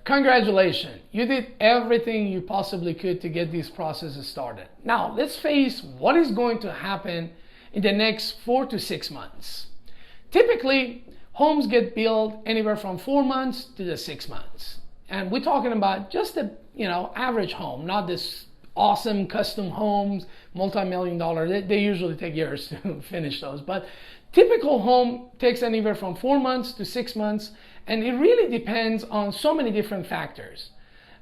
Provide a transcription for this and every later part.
Congratulations, you did everything you possibly could to get these processes started. Now let's face what is going to happen in the next 4 to 6 months. Typically, homes get built anywhere from 4 months to the 6 months. And we're talking about just the average home, not this awesome custom homes, multi-million dollar. They usually take years to finish those. But typical home takes anywhere from 4 months to 6 months, and it really depends on so many different factors.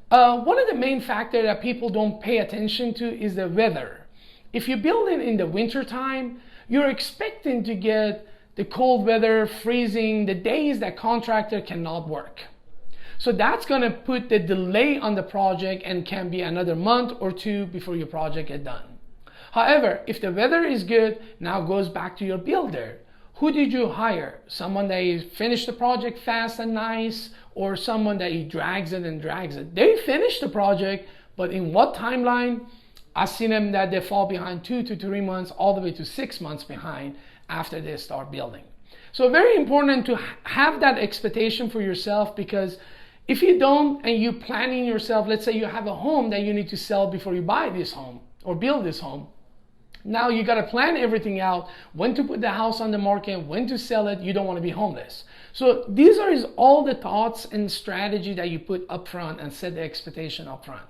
One of the main factors that people don't pay attention to is the weather. If you build it in the winter time, you're expecting to get the cold weather, freezing, the days that contractor cannot work. So that's going to put the delay on the project and can be another month or two before your project get done. However, if the weather is good, now goes back to your builder. Who did you hire? Someone that finished the project fast and nice, or someone that he drags it and drags it? They finish the project, but in what timeline? I've seen them that they fall behind 2 to 3 months, all the way to 6 months behind after they start building. So very important to have that expectation for yourself, because if you don't and you planning yourself, let's say you have a home that you need to sell before you buy this home or build this home. Now you got to plan everything out, when to put the house on the market, when to sell it. You don't want to be homeless. So these are all the thoughts and strategy that you put up front and set the expectation up front.